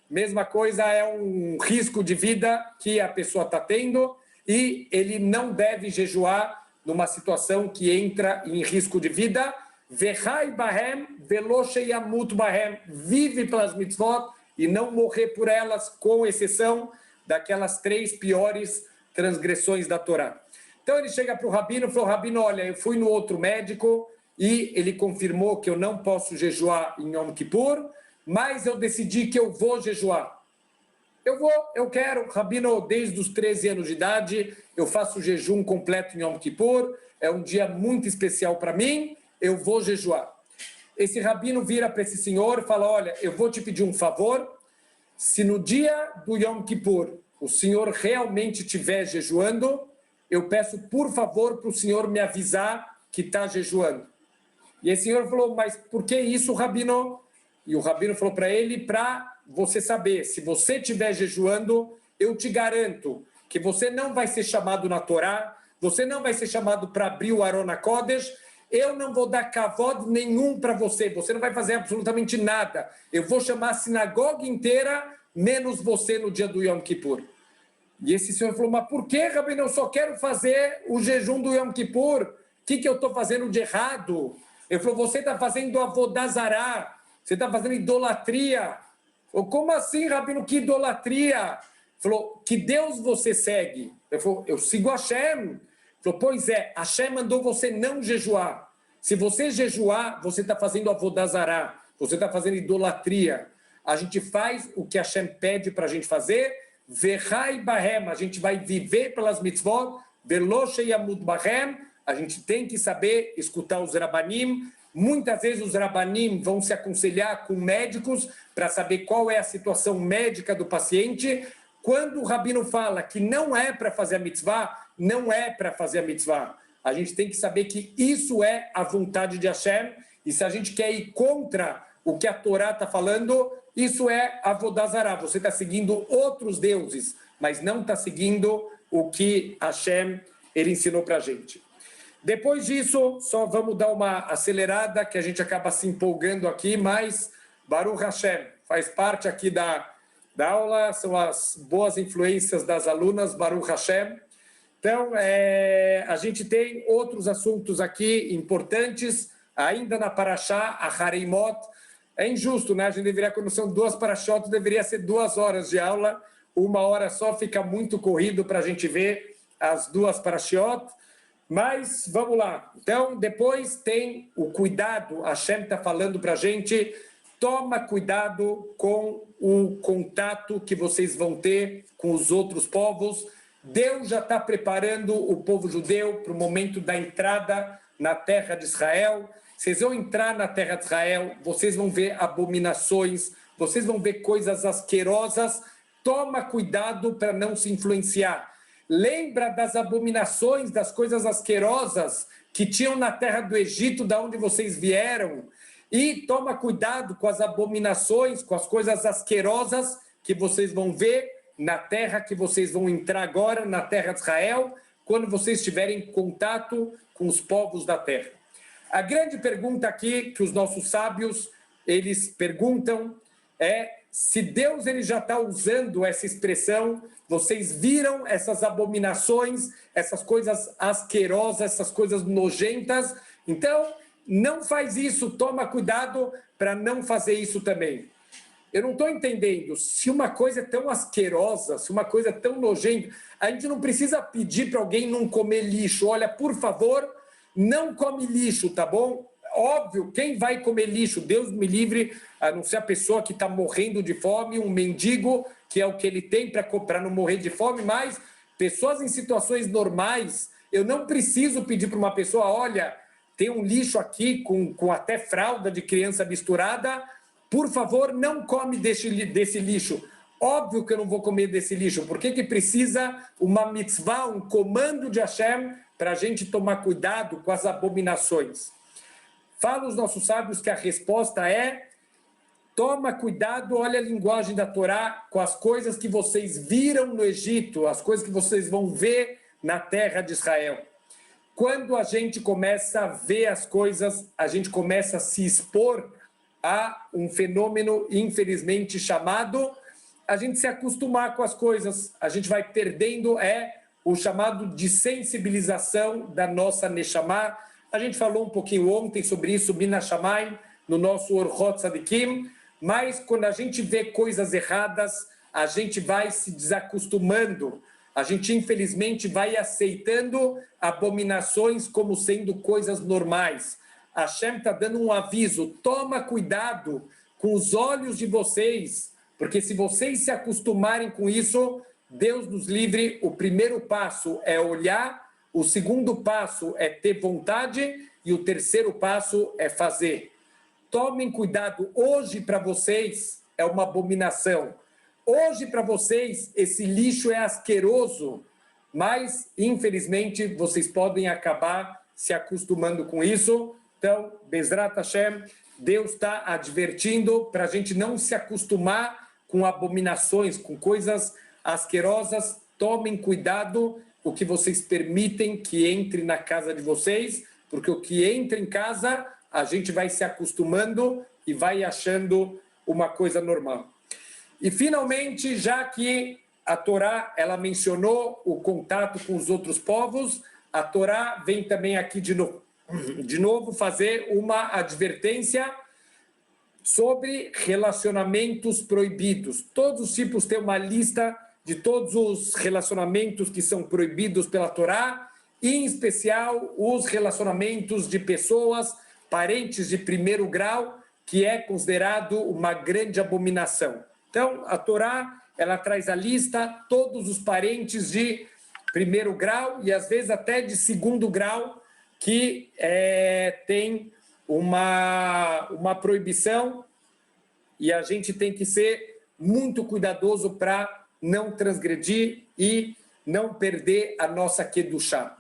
A: mesma coisa, é um risco de vida que a pessoa está tendo, e ele não deve jejuar numa situação que entra em risco de vida, vechai bahem velo sheyamut bahem, vive pelas mitzvot e não morrer por elas, com exceção daquelas 3 piores transgressões da Torá. Então ele chega para o rabino e falou, rabino, olha, eu fui no outro médico e ele confirmou que eu não posso jejuar em Yom Kippur, mas eu decidi que eu vou jejuar. Eu quero, rabino, desde os 13 anos de idade, eu faço jejum completo em Yom Kippur, é um dia muito especial para mim, eu vou jejuar. Esse rabino vira para esse senhor e fala, olha, eu vou te pedir um favor, se no dia do Yom Kippur o senhor realmente estiver jejuando, eu peço, por favor, para o senhor me avisar que está jejuando. E esse senhor falou, mas por que isso, rabino? E o rabino falou para ele, para você saber, se você estiver jejuando, eu te garanto que você não vai ser chamado na Torá, você não vai ser chamado para abrir o Aron HaKodesh, eu não vou dar kavod nenhum para você, você não vai fazer absolutamente nada. Eu vou chamar a sinagoga inteira, menos você no dia do Yom Kippur. E esse senhor falou, mas por que, rabino? Eu só quero fazer o jejum do Yom Kippur. O que eu estou fazendo de errado? Ele falou, você está fazendo Avodah Zará, você está fazendo idolatria. Falou, como assim, rabino, que idolatria? Falou, que Deus você segue? Ele falou, eu sigo Hashem. Falou, pois é, Hashem mandou você não jejuar. Se você jejuar, você está fazendo Avodah Zará, você está fazendo idolatria. A gente faz o que Hashem pede para a gente fazer, Vechai Bahem, a gente vai viver pelas mitzvot, Velo sheyamut bahem, a gente tem que saber escutar os rabanim. Muitas vezes os rabanim vão se aconselhar com médicos para saber qual é a situação médica do paciente. Quando o rabino fala que não é para fazer a mitzvah, não é para fazer a mitzvah. A gente tem que saber que isso é a vontade de Hashem, e se a gente quer ir contra o que a Torá está falando, isso é Avodah Zará. Você está seguindo outros deuses, mas não está seguindo o que Hashem ele ensinou para a gente. Depois disso, só vamos dar uma acelerada, que a gente acaba se empolgando aqui, mas Baruch Hashem faz parte aqui da aula, são as boas influências das alunas, Baruch Hashem. Então, a gente tem outros assuntos aqui importantes, ainda na Parashá, a Harimot. É injusto, né? A gente deveria, quando são 2 Parashot, deveria ser 2 horas de aula, 1 hora só fica muito corrido para a gente ver as 2 Parashot. Mas, vamos lá. Então, depois tem o cuidado, a Hashem está falando para a gente, toma cuidado com o contato que vocês vão ter com os outros povos. Deus já está preparando o povo judeu para o momento da entrada na terra de Israel. Vocês vão entrar na terra de Israel, vocês vão ver abominações, vocês vão ver coisas asquerosas. Toma cuidado para não se influenciar. Lembra das abominações, das coisas asquerosas que tinham na terra do Egito, da onde vocês vieram. E toma cuidado com as abominações, com as coisas asquerosas que vocês vão ver na terra que vocês vão entrar agora, na terra de Israel, quando vocês tiverem contato com os povos da terra. A grande pergunta aqui que os nossos sábios eles perguntam é se Deus ele já está usando essa expressão, vocês viram essas abominações, essas coisas asquerosas, essas coisas nojentas, então não faz isso, toma cuidado para não fazer isso também. Eu não estou entendendo, se uma coisa é tão asquerosa, se uma coisa é tão nojenta, a gente não precisa pedir para alguém não comer lixo. Olha, por favor, não come lixo, tá bom? Óbvio, quem vai comer lixo? Deus me livre, a não ser a pessoa que está morrendo de fome, um mendigo, que é o que ele tem para não morrer de fome, mas pessoas em situações normais, eu não preciso pedir para uma pessoa, olha, tem um lixo aqui com até fralda de criança misturada, por favor, não come desse lixo. Óbvio que eu não vou comer desse lixo. Por que precisa uma mitzvah, um comando de Hashem, para a gente tomar cuidado com as abominações? Fala os nossos sábios que a resposta é: toma cuidado, olha a linguagem da Torá, com as coisas que vocês viram no Egito, as coisas que vocês vão ver na terra de Israel. Quando a gente começa a ver as coisas, a gente começa a se expor a um fenômeno, infelizmente, chamado a gente se acostumar com as coisas. A gente vai perdendo o chamado de sensibilização da nossa Neshama. A gente falou um pouquinho ontem sobre isso, Mina Shamayim, no nosso Orchot Tzadikim, mas quando a gente vê coisas erradas, a gente vai se desacostumando. A gente, infelizmente, vai aceitando abominações como sendo coisas normais. A Hashem está dando um aviso, toma cuidado com os olhos de vocês, porque se vocês se acostumarem com isso, Deus nos livre, o primeiro passo é olhar, o segundo passo é ter vontade e o terceiro passo é fazer. Tomem cuidado, hoje para vocês é uma abominação. Hoje para vocês esse lixo é asqueroso, mas infelizmente vocês podem acabar se acostumando com isso. Então, Bezrat Hashem, Deus está advertindo para a gente não se acostumar com abominações, com coisas asquerosas. Tomem cuidado o que vocês permitem que entre na casa de vocês, porque o que entra em casa, a gente vai se acostumando e vai achando uma coisa normal. E, finalmente, já que a Torá ela mencionou o contato com os outros povos, a Torá vem também aqui de novo fazer uma advertência sobre relacionamentos proibidos. Todos os tipos têm uma lista de todos os relacionamentos que são proibidos pela Torá, e, em especial, os relacionamentos de pessoas, parentes de primeiro grau, que é considerado uma grande abominação. Então, a Torá ela traz a lista, todos os parentes de primeiro grau e, às vezes, até de segundo grau, que tem uma proibição, e a gente tem que ser muito cuidadoso para não transgredir e não perder a nossa Kedushá.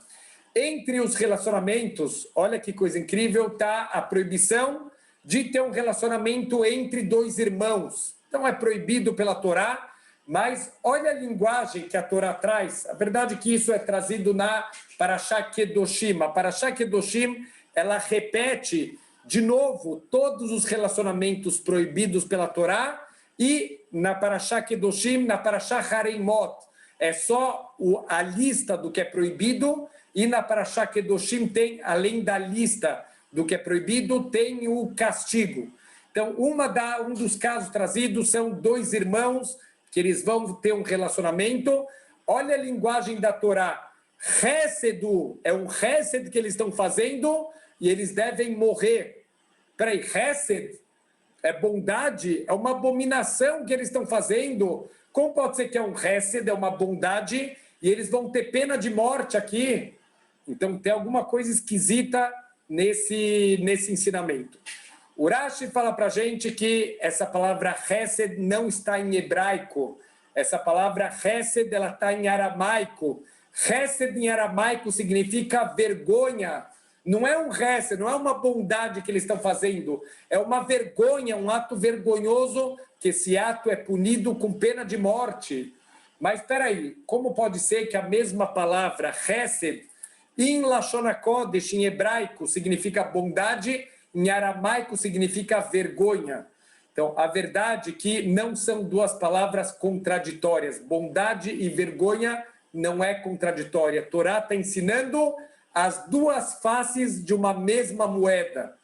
A: Entre os relacionamentos, olha que coisa incrível, está a proibição de ter um relacionamento entre dois irmãos. Então é proibido pela Torá, mas olha a linguagem que a Torá traz. A verdade é que isso é trazido na Parashá Kedoshim. A Parashá Kedoshim, ela repete de novo todos os relacionamentos proibidos pela Torá, e na Parashá Kedoshim, na Parashá Hareimot, é só a lista do que é proibido, e na Parashá Kedoshim tem, além da lista do que é proibido, tem o castigo. Então, um dos casos trazidos são dois irmãos que eles vão ter um relacionamento. Olha a linguagem da Torá. Récedo é um réced que eles estão fazendo e eles devem morrer. Peraí, réced é bondade? É uma abominação que eles estão fazendo. Como pode ser que é um réced, é uma bondade, e eles vão ter pena de morte aqui? Então, tem alguma coisa esquisita nesse ensinamento. O Rashi fala para a gente que essa palavra Hesed não está em hebraico. Essa palavra Hesed, ela está em aramaico. Hesed em aramaico significa vergonha. Não é um Hesed, não é uma bondade que eles estão fazendo. É uma vergonha, um ato vergonhoso, que esse ato é punido com pena de morte. Mas espera aí, como pode ser que a mesma palavra Hesed, em Lashon HaKodesh, em hebraico, significa bondade, em aramaico significa vergonha? Então, a verdade é que não são duas palavras contraditórias. Bondade e vergonha não é contraditória. A Torá está ensinando as duas faces de uma mesma moeda.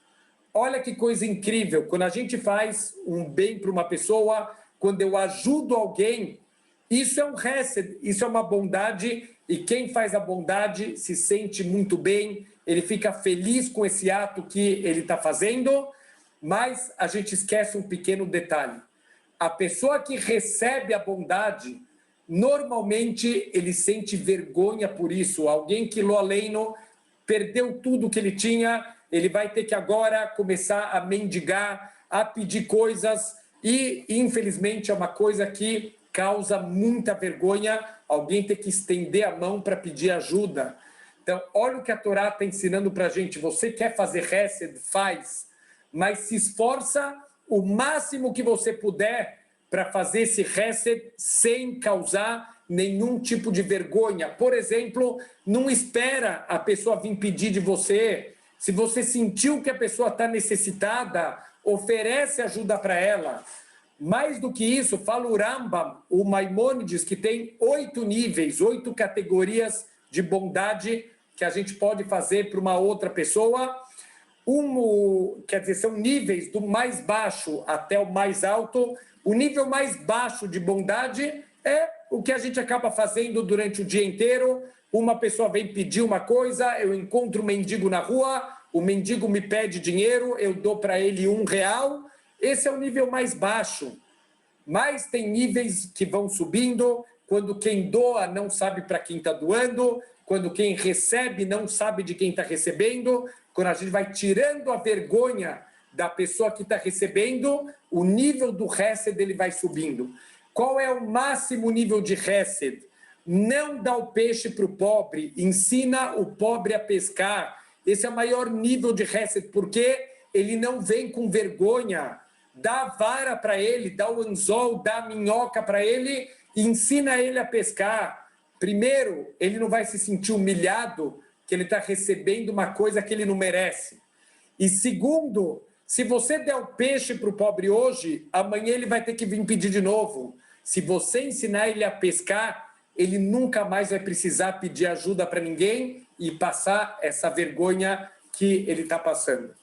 A: Olha que coisa incrível. Quando a gente faz um bem para uma pessoa, quando eu ajudo alguém, isso é um hesed, isso é uma bondade, e quem faz a bondade se sente muito bem, ele fica feliz com esse ato que ele está fazendo, mas a gente esquece um pequeno detalhe. A pessoa que recebe a bondade, normalmente ele sente vergonha por isso. Alguém que lo aleino perdeu tudo que ele tinha, ele vai ter que agora começar a mendigar, a pedir coisas, e infelizmente é uma coisa que causa muita vergonha, alguém ter que estender a mão para pedir ajuda. Então, olha o que a Torá está ensinando para a gente. Você quer fazer hesed? Faz. Mas se esforça o máximo que você puder para fazer esse hesed sem causar nenhum tipo de vergonha. Por exemplo, não espera a pessoa vir pedir de você. Se você sentiu que a pessoa está necessitada, oferece ajuda para ela. Mais do que isso, fala o Rambam, o Maimônides, que tem 8 níveis, 8 categorias de bondade que a gente pode fazer para uma outra pessoa. Quer dizer, são níveis do mais baixo até o mais alto. O nível mais baixo de bondade é o que a gente acaba fazendo durante o dia inteiro. Uma pessoa vem pedir uma coisa, eu encontro um mendigo na rua, o mendigo me pede dinheiro, eu dou para ele R$1. Esse é o nível mais baixo. Mas tem níveis que vão subindo, quando quem doa não sabe para quem está doando, quando quem recebe não sabe de quem está recebendo, quando a gente vai tirando a vergonha da pessoa que está recebendo, o nível do Hesed ele vai subindo. Qual é o máximo nível de Hesed? Não dá o peixe para o pobre, ensina o pobre a pescar. Esse é o maior nível de Hesed, porque ele não vem com vergonha. Dá a vara para ele, dá o anzol, dá a minhoca para ele e ensina ele a pescar. Primeiro, ele não vai se sentir humilhado que ele está recebendo uma coisa que ele não merece. E segundo, se você der o peixe para o pobre hoje, amanhã ele vai ter que vir pedir de novo. Se você ensinar ele a pescar, ele nunca mais vai precisar pedir ajuda para ninguém e passar essa vergonha que ele está passando.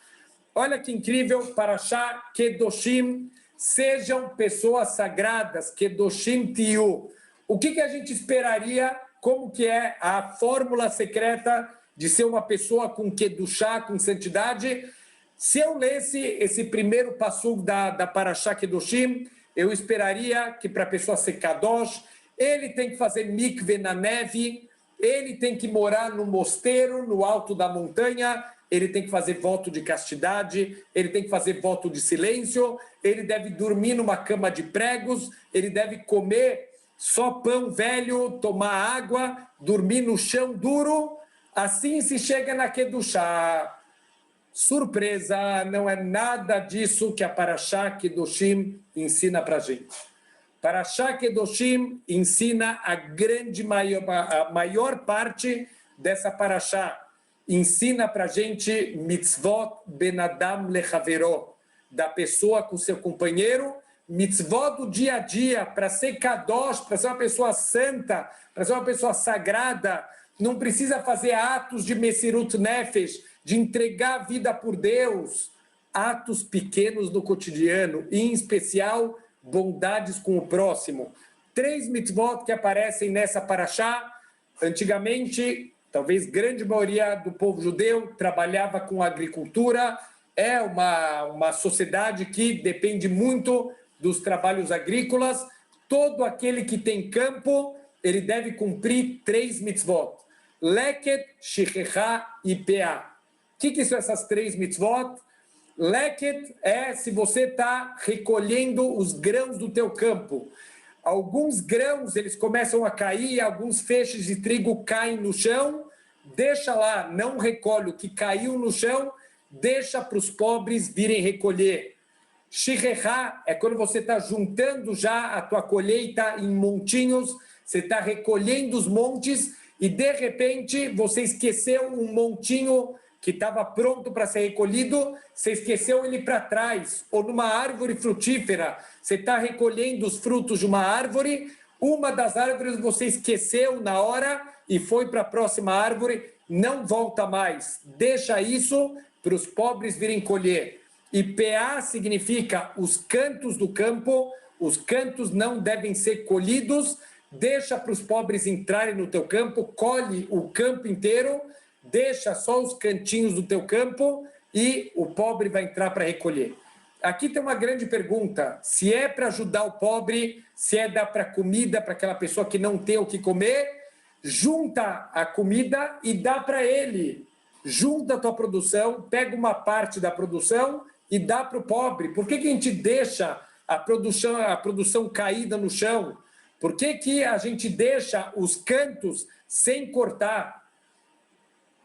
A: Olha que incrível, Parashá Kedoshim, sejam pessoas sagradas, Kedoshim Tiu. O que a gente esperaria, como que é a fórmula secreta de ser uma pessoa com Kedushá, com santidade? Se eu lesse esse primeiro passo da Parashá Kedoshim, eu esperaria que para a pessoa ser Kadosh, ele tem que fazer mikve na neve, ele tem que morar no mosteiro, no alto da montanha, ele tem que fazer voto de castidade, ele tem que fazer voto de silêncio, ele deve dormir numa cama de pregos, ele deve comer só pão velho, tomar água, dormir no chão duro, assim se chega na Kedushá. Surpresa, não é nada disso que a Parashá Kedoshim ensina para a gente. Parashá Kedoshim ensina a maior parte dessa Parashá. Ensina para a gente mitzvot ben adam lechaveró, da pessoa com seu companheiro, mitzvot do dia a dia, para ser kadosh, para ser uma pessoa santa, para ser uma pessoa sagrada. Não precisa fazer atos de Messirut Nefesh, de entregar a vida por Deus. Atos pequenos no cotidiano, e em especial, bondades com o próximo. 3 mitzvot que aparecem nessa parashá. Antigamente, talvez grande maioria do povo judeu trabalhava com agricultura. É uma sociedade que depende muito dos trabalhos agrícolas. Todo aquele que tem campo, ele deve cumprir 3 mitzvot. Leket, Shechecha e Peah. O que são essas 3 mitzvot? Leket é se você está recolhendo os grãos do teu campo. Alguns grãos, eles começam a cair, alguns feixes de trigo caem no chão, deixa lá, não recolhe o que caiu no chão, deixa para os pobres virem recolher. Shechecha é quando você está juntando já a tua colheita em montinhos, você está recolhendo os montes e de repente você esqueceu um montinho que estava pronto para ser recolhido, você esqueceu ele para trás, ou numa árvore frutífera, você está recolhendo os frutos de uma árvore, uma das árvores você esqueceu na hora e foi para a próxima árvore, não volta mais, deixa isso para os pobres virem colher. E PA significa os cantos do campo, os cantos não devem ser colhidos, deixa para os pobres entrarem no teu campo, colhe o campo inteiro, deixa só os cantinhos do teu campo e o pobre vai entrar para recolher. Aqui tem uma grande pergunta, se é para ajudar o pobre, se é dar para comida para aquela pessoa que não tem o que comer, junta a comida e dá para ele. Junta a tua produção, pega uma parte da produção e dá para o pobre. Por que a gente deixa a produção caída no chão? Por que a gente deixa os cantos sem cortar?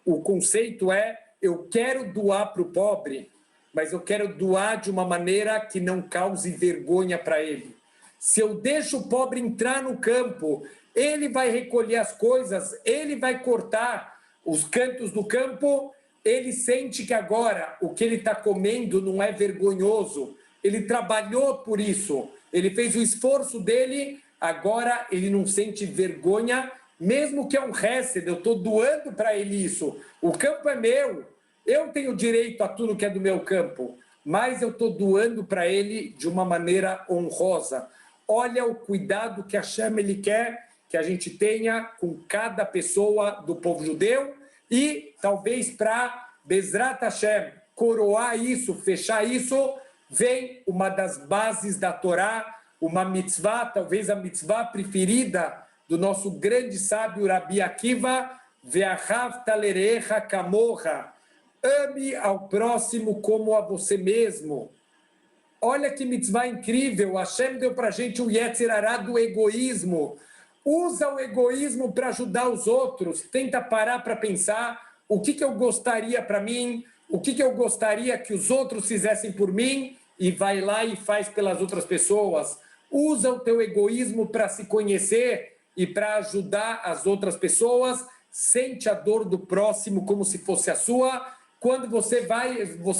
A: O conceito é, eu quero doar para o pobre, mas eu quero doar de uma maneira que não cause vergonha para ele. Se eu deixo o pobre entrar no campo, ele vai recolher as coisas, ele vai cortar os cantos do campo, ele sente que agora o que ele está comendo não é vergonhoso, ele trabalhou por isso, ele fez o esforço dele, agora ele não sente vergonha, mesmo que é um hesed, eu estou doando para ele isso. O campo é meu, eu tenho direito a tudo que é do meu campo, mas eu estou doando para ele de uma maneira honrosa. Olha o cuidado que Hashem ele quer que a gente tenha com cada pessoa do povo judeu e talvez para Bezrat Hashem coroar isso, fechar isso, vem uma das bases da Torá, uma mitzvah, talvez a mitzvah preferida do nosso grande sábio Rabi Akiva, Ve'ahavta lerecha kamocha, ame ao próximo como a você mesmo. Olha que mitzvah incrível, Hashem deu para a gente o Yetzer Hará do egoísmo. Usa o egoísmo para ajudar os outros, tenta parar para pensar o que eu gostaria para mim, o que eu gostaria que os outros fizessem por mim, e vai lá e faz pelas outras pessoas. Usa o teu egoísmo para se conhecer e para ajudar as outras pessoas, sente a dor do próximo como se fosse a sua. Quando você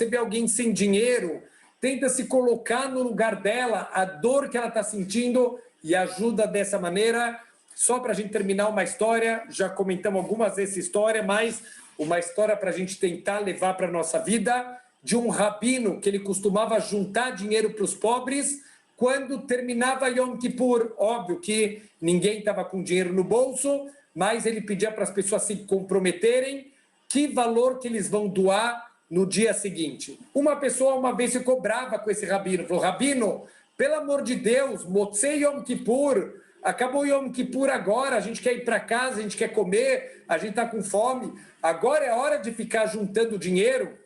A: vê alguém sem dinheiro, tenta se colocar no lugar dela, a dor que ela está sentindo e ajuda dessa maneira. Só para a gente terminar uma história, já comentamos algumas vezes essa história, mas uma história para a gente tentar levar para a nossa vida, de um rabino que ele costumava juntar dinheiro para os pobres. Quando terminava Yom Kippur, óbvio que ninguém estava com dinheiro no bolso, mas ele pedia para as pessoas se comprometerem que valor que eles vão doar no dia seguinte. Uma pessoa uma vez ficou brava com esse rabino, falou, rabino, pelo amor de Deus, Motzei Yom Kippur, acabou Yom Kippur agora, a gente quer ir para casa, a gente quer comer, a gente está com fome, agora é hora de ficar juntando dinheiro.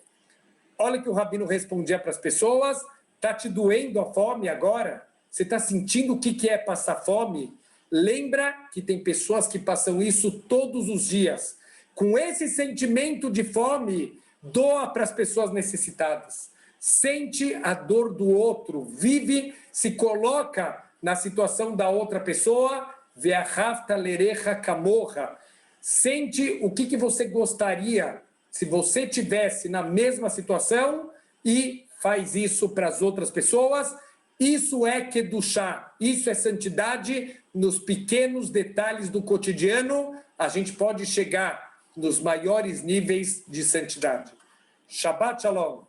A: Olha que o rabino respondia para as pessoas, está te doendo a fome agora? Você está sentindo o que é passar fome? Lembra que tem pessoas que passam isso todos os dias. Com esse sentimento de fome, doa para as pessoas necessitadas. Sente a dor do outro, vive, se coloca na situação da outra pessoa, ve'ahavta lerecha kamorra. Sente o que você gostaria se você tivesse na mesma situação e faz isso para as outras pessoas. Isso é kedushá, isso é santidade. Nos pequenos detalhes do cotidiano, a gente pode chegar nos maiores níveis de santidade. Shabbat Shalom.